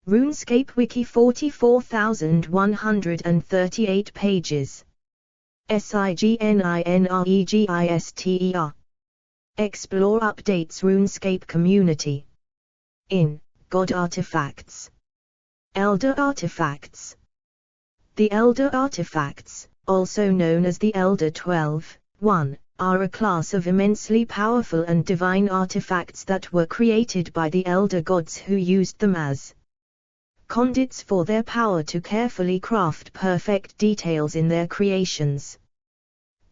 RuneScape Wiki 44,138 pages. SIGNINREGISTER. Explore updates RuneScape community. In God Artifacts. Elder Artifacts. The Elder Artifacts, also known as the Elder 12, are a class of immensely powerful and divine artifacts that were created by the Elder Gods who used them as conduits for their power to carefully craft perfect details in their creations.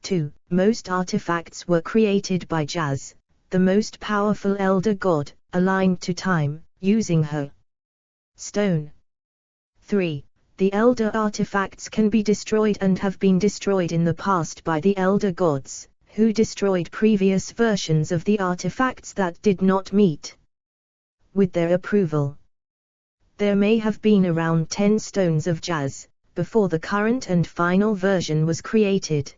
2. Most artifacts were created by Jaz, the most powerful Elder God, aligned to time, using her stone. 3. The Elder artifacts can be destroyed and have been destroyed in the past by the Elder Gods, who destroyed previous versions of the artifacts that did not meet with their approval. There may have been around 10 stones of Jaz, before the current and final version was created.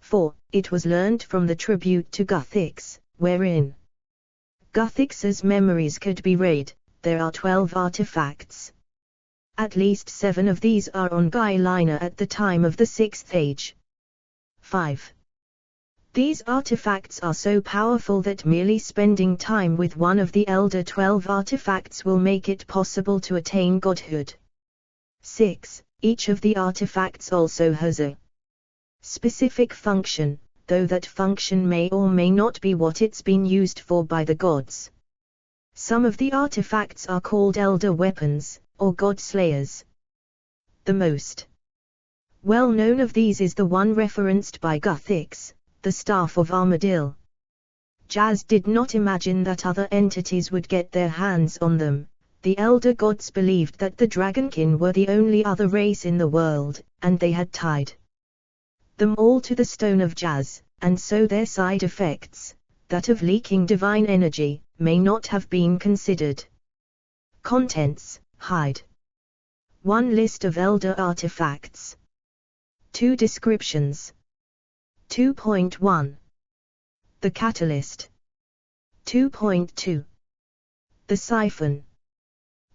4. It was learned from the tribute to Guthix, wherein Guthix's memories could be read. There are 12 artifacts. At least 7 of these are on Guylina at the time of the 6th Age. 5. These artifacts are so powerful that merely spending time with one of the Elder 12 artifacts will make it possible to attain godhood. 6. Each of the artifacts also has a specific function, though that function may or may not be what it's been used for by the gods. Some of the artifacts are called Elder Weapons, or God Slayers. The most well-known of these is the one referenced by Guthix, the Staff of Armadil. Jaz did not imagine that other entities would get their hands on them. The Elder Gods believed that the Dragonkin were the only other race in the world, and they had tied them all to the Stone of Jaz, and so their side effects, that of leaking divine energy, may not have been considered. Contents: Hide. 1 List of Elder artifacts. 2 Descriptions. 2.1 The Catalyst. 2.2 The Siphon.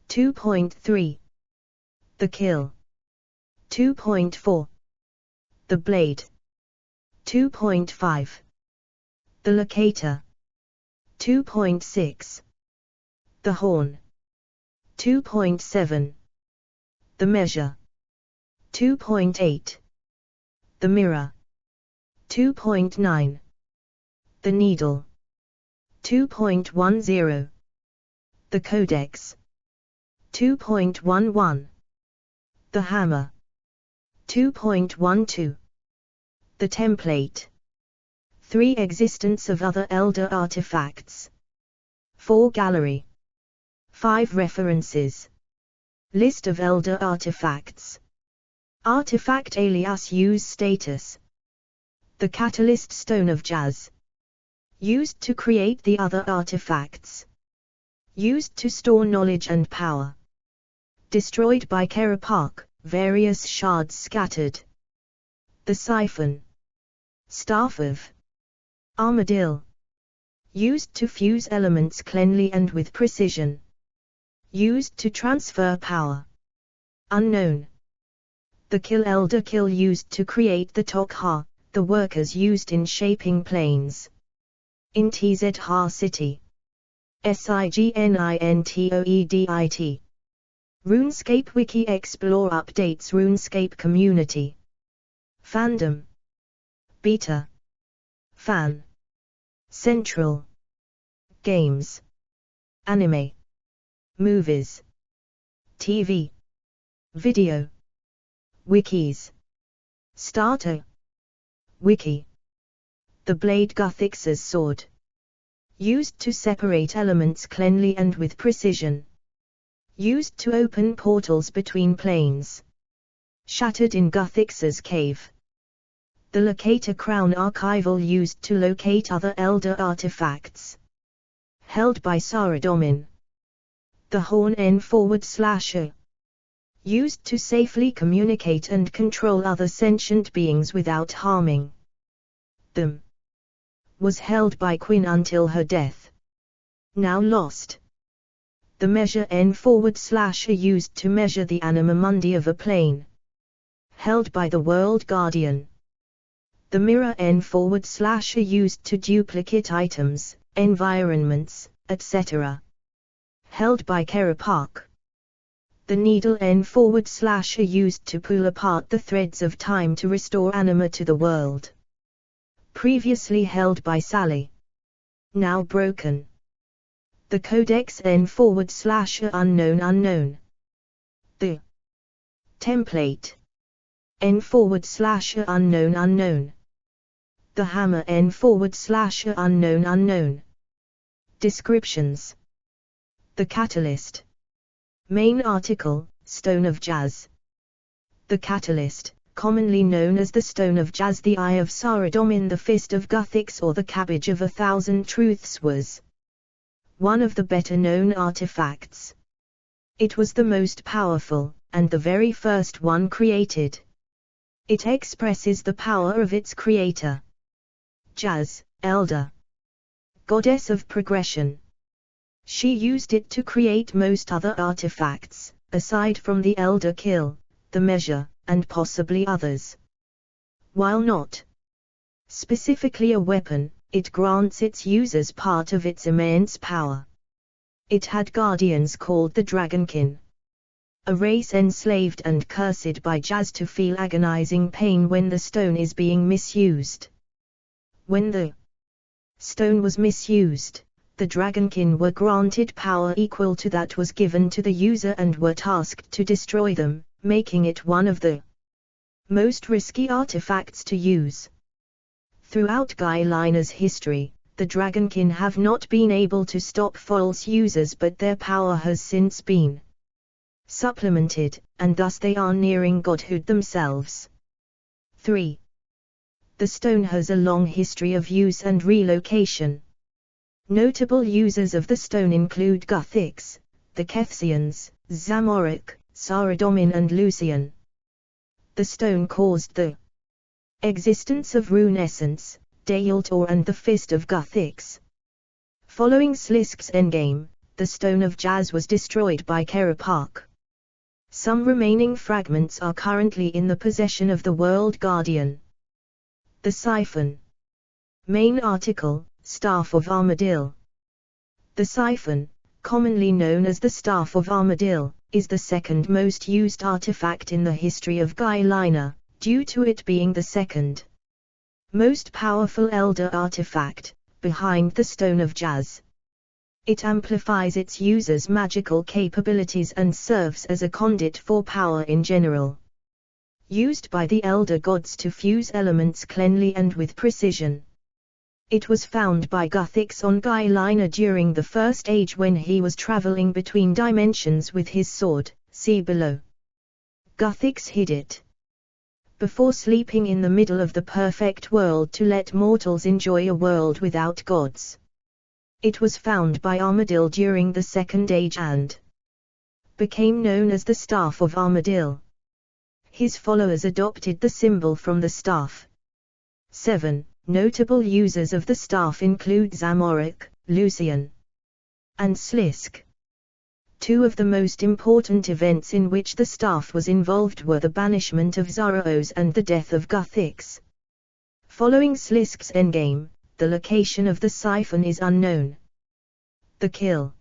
2.3 The Kill. 2.4 The Blade. 2.5 The Locator. 2.6 The Horn. 2.7 The Measure. 2.8 The Mirror. 2.9 The Needle. 2.10 The Codex. 2.11 The Hammer. 2.12 The Template. 3 Existence of other Elder artifacts. 4 Gallery. 5 References. List of Elder artifacts. Artifact alias use status. The Catalyst Stone of Jaz. Used to create the other artifacts. Used to store knowledge and power. Destroyed by Kerapark, various shards scattered. The Siphon. Staff of Armadil. Used to fuse elements cleanly and with precision. Used to transfer power. Unknown. The Kill Elder Kill used to create the Tok'ha, the workers used in shaping planes. In Tzha City. SIGNINTOEDIT. RuneScape Wiki Explore updates RuneScape community. Fandom. Beta. Fan. Central. Games. Anime. Movies. TV. Video. Wikis. Starter. Wiki. The blade Guthix's sword. Used to separate elements cleanly and with precision. Used to open portals between planes. Shattered in Guthix's cave. The Locator Crown archival used to locate other Elder artifacts. Held by Saradomin. The Horn N//. Used to safely communicate and control other sentient beings without harming them. Was held by Quinn until her death. Now lost. the measure n/a used to measure the anima mundi of a plane, held by the world guardian. The mirror n/a used to duplicate items, environments, etc., held by Kerapak. The needle n/a used to pull apart the threads of time to restore anima to the world, previously held by Sally, now broken. The codex n/a unknown. The template n/a unknown. The hammer n/a unknown. Descriptions. The catalyst. Main article, Stone of Jazz. The catalyst, commonly known as the Stone of Jazz, the Eye of Saradomin, the Fist of Guthix, or the Cabbage of 1,000 Truths, was one of the better-known artifacts. It was the most powerful, and the very first one created. It expresses the power of its creator. Jazz, elder, goddess of progression. She used it to create most other artifacts, aside from the elder kill, the measure, and possibly others. While not specifically a weapon, it grants its users part of its immense power. It had guardians called the Dragonkin, a race enslaved and cursed by Jazz to feel agonizing pain when the stone is being misused. When the stone was misused, the Dragonkin were granted power equal to that was given to the user and were tasked to destroy them, making it one of the most risky artifacts to use. Throughout Guy-Liner's history, the Dragonkin have not been able to stop false users, but their power has since been supplemented, and thus they are nearing godhood themselves. 3. The stone has a long history of use and relocation. Notable users of the stone include Guthix, the Kethsians, Zamorak, Saradomin and Lucian. The stone caused the existence of rune essence, Dayultor and the Fist of Guthix. Following Slisk's endgame, the Stone of Jazz was destroyed by Kerapak. Some remaining fragments are currently in the possession of the World Guardian. The Siphon. Main article, Staff of Armadil. The Siphon, commonly known as the Staff of Armadil, is the second most used artifact in the history of Guy-Liner, due to it being the second most powerful elder artifact, behind the Stone of Jazz. It amplifies its users' magical capabilities and serves as a conduit for power in general. Used by the elder gods to fuse elements cleanly and with precision. It was found by Guthix on Guy-Liner during the First Age when he was traveling between dimensions with his sword, see below. Guthix hid it before sleeping in the middle of the perfect world to let mortals enjoy a world without gods. It was found by Armadil during the Second Age and became known as the Staff of Armadil. His followers adopted the symbol from the staff. 7. Notable users of the staff include Zamorak, Lucian, and Slisk. Two of the most important events in which the staff was involved were the banishment of Zaraos and the death of Guthix. Following Slisk's endgame, the location of the siphon is unknown. The Kill.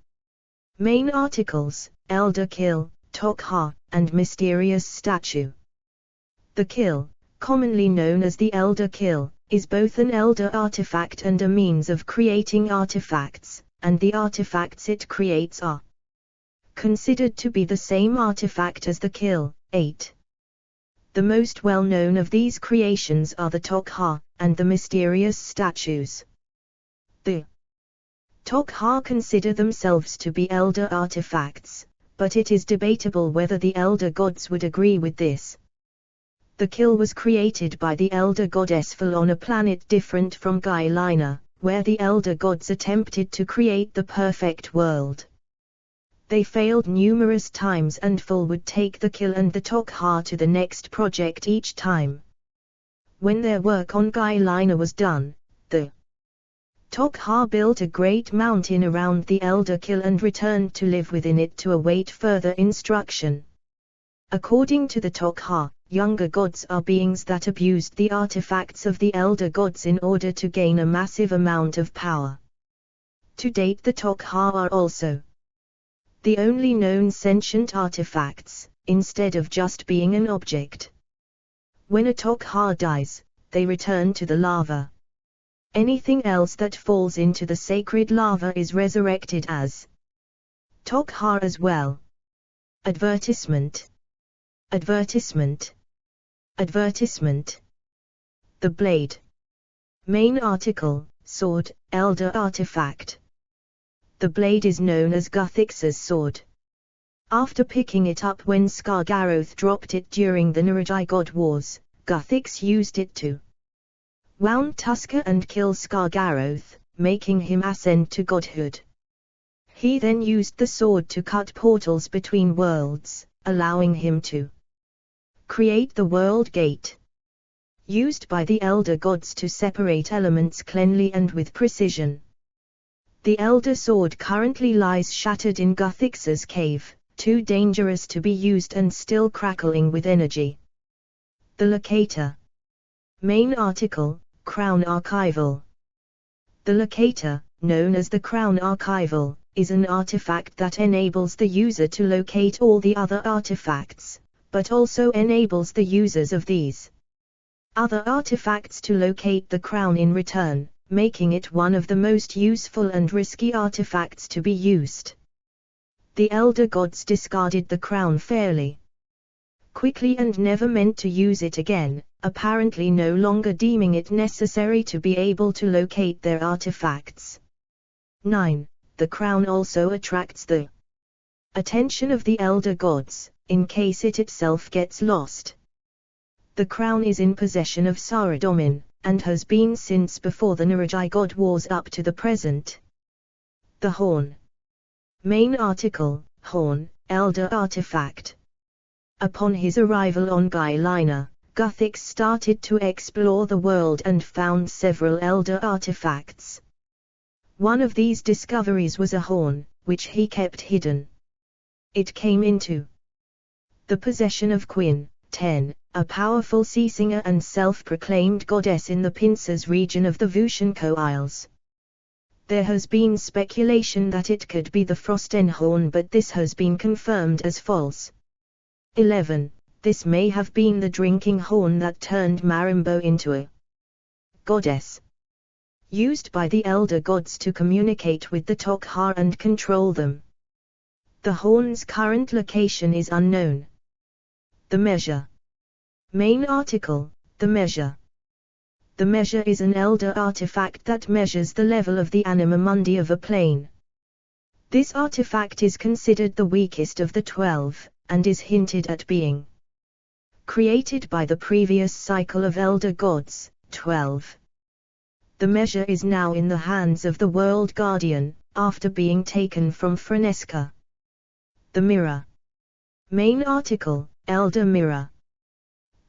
Main articles, Elder Kill, Tok'ha, and Mysterious Statue. The Kill, commonly known as the Elder Kill, is both an elder artifact and a means of creating artifacts, and the artifacts it creates are considered to be the same artifact as the Kill. 8. The most well-known of these creations are the Tok'ha, and the Mysterious Statues. The Tok'ha consider themselves to be elder artifacts, but it is debatable whether the elder gods would agree with this. The Kill was created by the elder god Esfel on a planet different from Guy-Liner, where the elder gods attempted to create the perfect world. They failed numerous times and Ful would take the Kill and the Tok'ha to the next project each time. When their work on Guy-Liner was done, the Tok'ha built a great mountain around the Elder Kill and returned to live within it to await further instruction. According to the Tok'ha, younger gods are beings that abused the artifacts of the elder gods in order to gain a massive amount of power. To date, the Tok'ha are also the only known sentient artifacts, instead of just being an object. When a Tok'ha dies, they return to the lava. Anything else that falls into the sacred lava is resurrected as Tok'ha as well. Advertisement. Advertisement. Advertisement. The blade. Main article, sword, elder artifact. The blade is known as Guthix's sword. After picking it up when Skargaroth dropped it during the Neragi God Wars, Guthix used it to wound Tusker and kill Skargaroth, making him ascend to godhood. He then used the sword to cut portals between worlds, allowing him to create the World Gate, used by the Elder Gods to separate elements cleanly and with precision. The Elder Sword currently lies shattered in Guthix's cave, too dangerous to be used and still crackling with energy. The Locator. Main article, Crown Archival. The Locator, known as the Crown Archival, is an artifact that enables the user to locate all the other artifacts, but also enables the users of these other artifacts to locate the crown in return, making it one of the most useful and risky artifacts to be used. The Elder Gods discarded the crown fairly quickly and never meant to use it again, apparently no longer deeming it necessary to be able to locate their artifacts. 9. The crown also attracts the attention of the Elder Gods, in case it itself gets lost. The crown is in possession of Saradomin, and has been since before the Neragi God Wars up to the present. The Horn. Main article, Horn, Elder Artifact. Upon his arrival on Gylina, Guthix started to explore the world and found several elder artifacts. One of these discoveries was a horn, which he kept hidden. It came into the possession of Quinn, 10, a powerful sea singer and self-proclaimed goddess in the Pincers region of the Vushenko Isles. There has been speculation that it could be the Frosten horn, but this has been confirmed as false. 11. This may have been the drinking horn that turned Marimbo into a goddess, used by the Elder Gods to communicate with the Tok'ha and control them. The horn's current location is unknown. The Measure. Main article, The Measure. The Measure is an elder artifact that measures the level of the anima mundi of a plane. This artifact is considered the weakest of the 12, and is hinted at being created by the previous cycle of Elder Gods, 12. The Measure is now in the hands of the World Guardian, after being taken from Frenesca. The Mirror. Main article, Elder Mirror.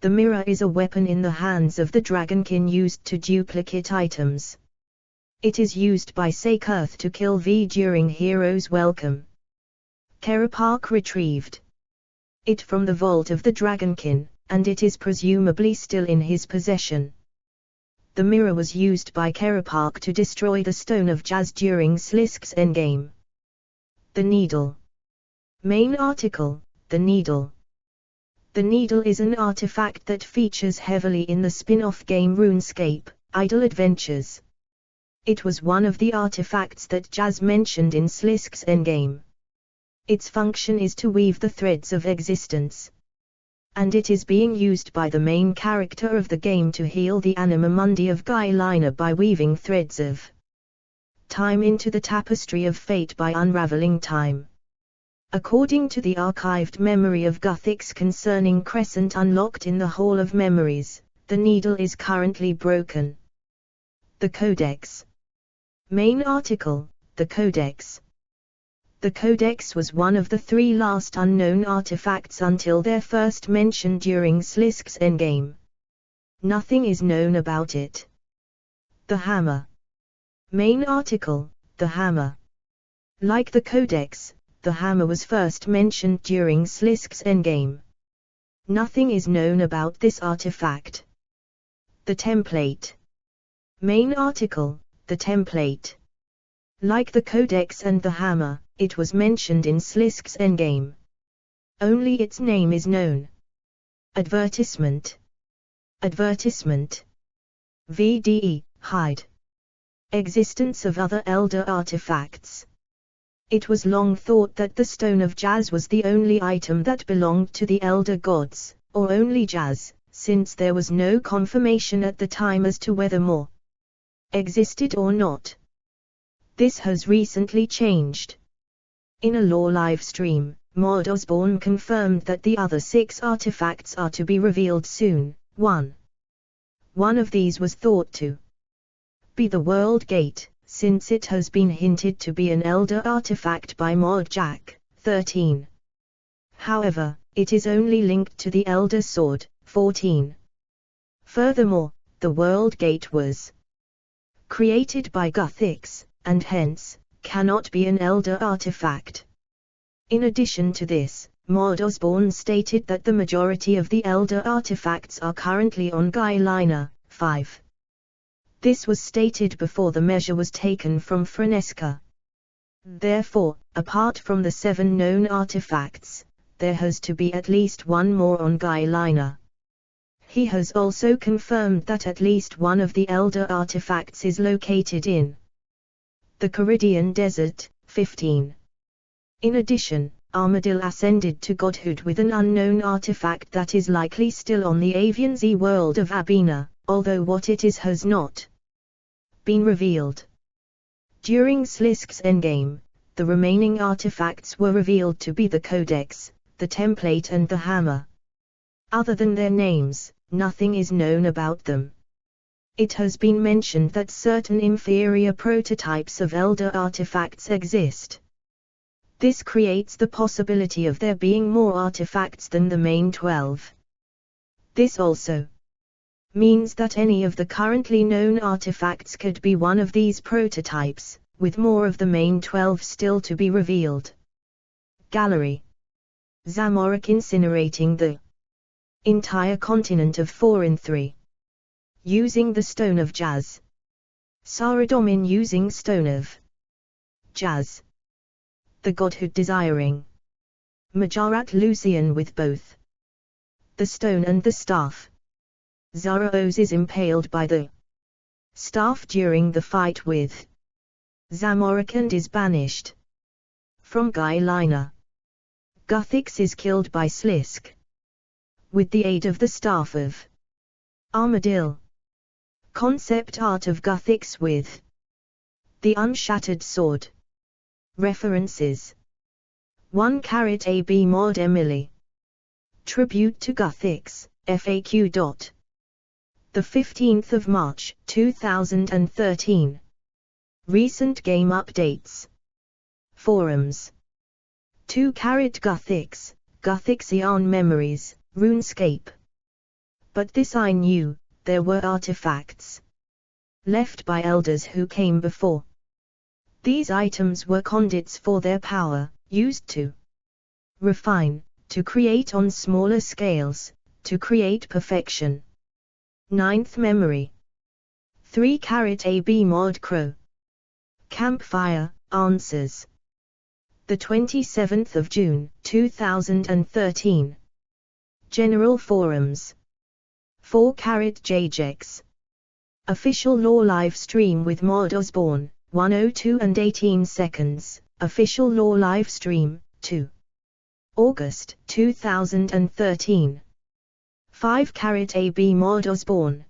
The mirror is a weapon in the hands of the Dragonkin used to duplicate items. It is used by Sakerth to kill V during Hero's Welcome. Kerapark retrieved it from the vault of the Dragonkin, and it is presumably still in his possession. The mirror was used by Kerapark to destroy the Stone of Jazz during Slisk's endgame. The Needle. Main article, The Needle. The Needle is an artifact that features heavily in the spin-off game RuneScape, Idle Adventures. It was one of the artifacts that Jazz mentioned in Slisk's endgame. Its function is to weave the threads of existence, and it is being used by the main character of the game to heal the anima mundi of Gylina by weaving threads of time into the tapestry of fate by unraveling time. According to the archived memory of Guthix concerning Crescent unlocked in the Hall of Memories, the needle is currently broken. The Codex. Main article, The Codex. The Codex was one of the 3 last unknown artifacts until their first mention during Slisk's endgame. Nothing is known about it. The Hammer. Main article, the hammer. Like the codex, the hammer was first mentioned during Slisk's endgame. Nothing is known about this artifact. The template. Main article, the template. Like the codex and the hammer, it was mentioned in Slisk's endgame. Only its name is known. Advertisement. Advertisement. VDE, hide. Existence of other elder artifacts. It was long thought that the Stone of Jazz was the only item that belonged to the elder gods, or only Jazz, since there was no confirmation at the time as to whether more existed or not. This has recently changed. In a lore live stream, Mod Osborne confirmed that the other 6 artifacts are to be revealed soon. One of these was thought to be the World Gate, since it has been hinted to be an elder artifact by Mod Jack 13. However, it is only linked to the Elder Sword 14. Furthermore, the World Gate was created by Guthix, and hence, cannot be an elder artifact. In addition to this, Mod Osborne stated that the majority of the elder artifacts are currently on Guy Liner 5. This was stated before the measure was taken from Frenesca. Therefore, apart from the 7 known artifacts, there has to be at least one more on Guy Liner. He has also confirmed that at least one of the elder artifacts is located in the Caridian Desert 15. In addition, Armadil ascended to godhood with an unknown artifact that is likely still on the Avian Z world of Abina, although what it is has not been revealed. During Slisk's endgame, the remaining artifacts were revealed to be the Codex, the template and the hammer. Other than their names, nothing is known about them. It has been mentioned that certain inferior prototypes of elder artifacts exist. This creates the possibility of there being more artifacts than the main 12. This also means that any of the currently known artifacts could be one of these prototypes, with more of the main 12 still to be revealed. Gallery. Zamorak incinerating the entire continent of 4 in 3. Using the Stone of Jazz. Saradomin using Stone of Jazz. The Godhood desiring Majorat Lucian with both the stone and the staff. Zaraos is impaled by the staff during the fight with Zamorak and is banished from Guy Liner. Guthix is killed by Slisk with the aid of the staff of Armadil. Concept art of Guthix with the unshattered sword. References 1 AB Mod Emily. Tribute to Guthix, FAQ. The 15th of March, 2013. Recent game updates. Forums. 2 Guthix, Guthixian memories, RuneScape. But this I knew, there were artifacts left by elders who came before. These items were conduits for their power, used to refine, to create on smaller scales, to create perfection. 9th memory. 3 AB Mod Crow. Campfire, answers. The 27th of June, 2013. General Forums. 4 JJX. Official lore live stream with Mod Osborne, 1:02 and 18 seconds, official lore live stream, 2 August 2013. 5 AB Mod Osborne.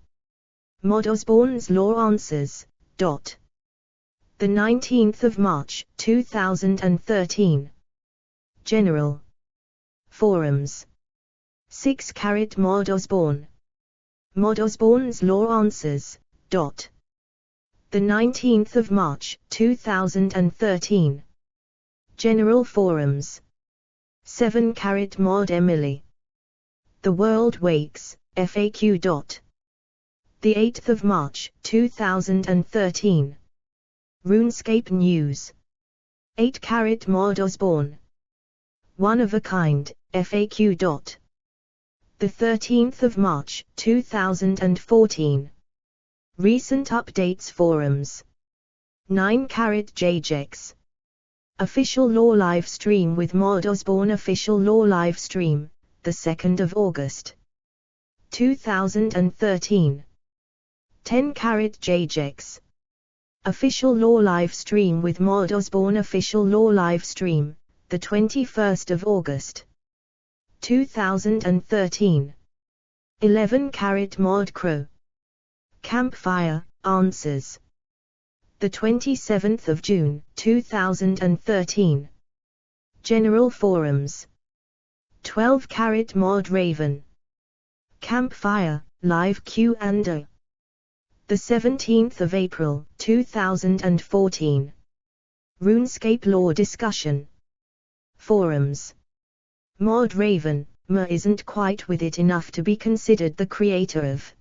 Mod Osborne's lore answers. The 19th of March 2013. General Forums. 6 Mod Osborne. Mod Osborne's lore answers. The 19th of March 2013. General Forums. 7 Mod Emily. The World Wakes, FAQ. The 8th of March 2013. RuneScape News. 8-carat mod Osborne. One of a kind, FAQ. The 13th of March, 2014. Recent updates forums. 9-carat JJX. Official law live stream with mod Osborne. Official law live stream, the 2nd of August. 2013. 10-carat JJX. Official law live stream with mod Osborne. Official law live stream, the 21st of August. 2013. 11-carat mod Crow. Campfire, answers. The 27th of June, 2013. General forums. 12-carat mod Raven. Campfire, live Q&A. The 17th of April, 2014. RuneScape law discussion. Forums. Mod Raven, isn't quite with it enough to be considered the creator of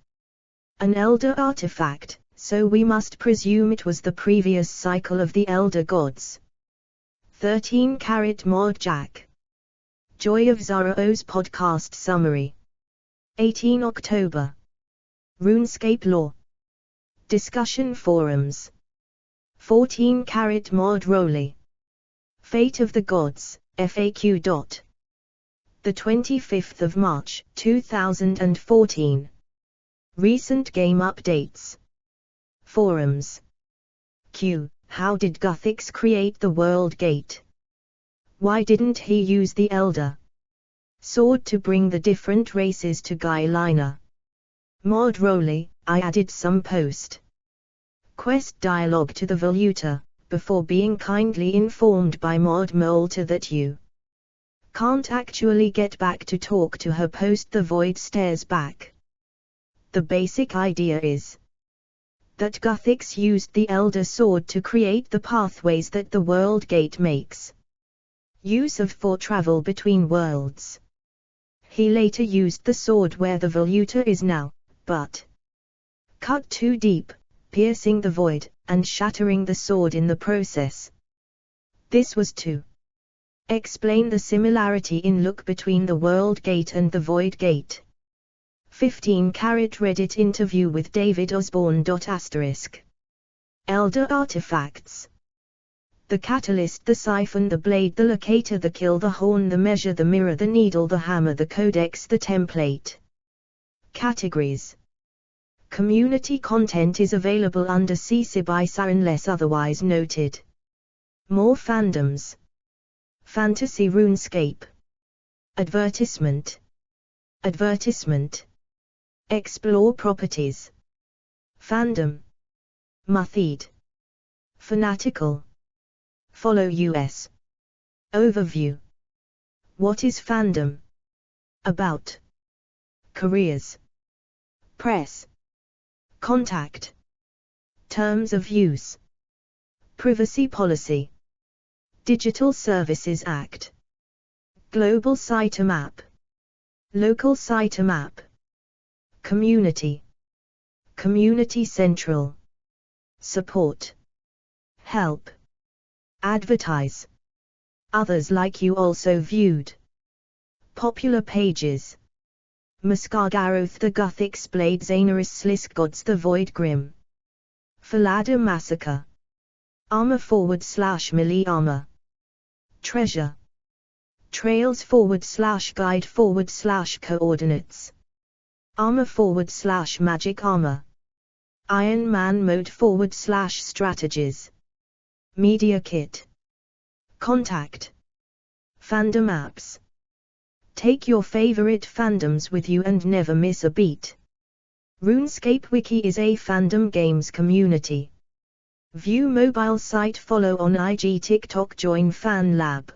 an Elder artifact, so we must presume it was the previous cycle of the Elder Gods. 13-carat mod Jack. Joy of Zoro's podcast summary. 18 October. RuneScape law discussion forums. 14-carat mod Rolly. Fate of the Gods, FAQ. The 25th of March, 2014. Recent game updates. Forums. Q. How did Guthix create the World Gate? Why didn't he use the Elder Sword to bring the different races to Guylina? Mod Rolly, I added some post quest dialogue to the Voluta, before being kindly informed by Mod Molter that you can't actually get back to talk to her post the void stares back. The basic idea is that Guthix used the Elder Sword to create the pathways that the World Gate makes use of for travel between worlds. He later used the sword where the Voluta is now, but cut too deep, piercing the void, and shattering the sword in the process. This was to explain the similarity in look between the World Gate and the Void Gate. 15-carat Reddit interview with David Osborne. Elder artifacts. The catalyst, the siphon, the blade, the locator, the kill, the horn, the measure, the mirror, the needle, the hammer, the codex, the template. Categories. Community content is available under CC/BY/SA unless otherwise noted. More fandoms. Fantasy RuneScape. Advertisement. Advertisement. Explore properties. Fandom. Muthid. Fanatical. Follow US. Overview. What is fandom? About. Careers. Press. Contact. Terms of use. Privacy policy. Digital Services Act. Global Sitemap. Local Sitemap. Community. Community Central. Support. Help. Advertise. Others like you also viewed. Popular pages. Muskargaroth the Guthix Blade Xanaris Slisk Gods the Void Grim. Falada Massacre. Armor / melee armor. Treasure. Trails / guide / coordinates. Armor / magic armor. Iron Man mode / strategies. Media kit. Contact. Fandom apps. Take your favorite fandoms with you and never miss a beat. RuneScape Wiki is a fandom games community. View mobile site, follow on IG, TikTok, join Fan Lab.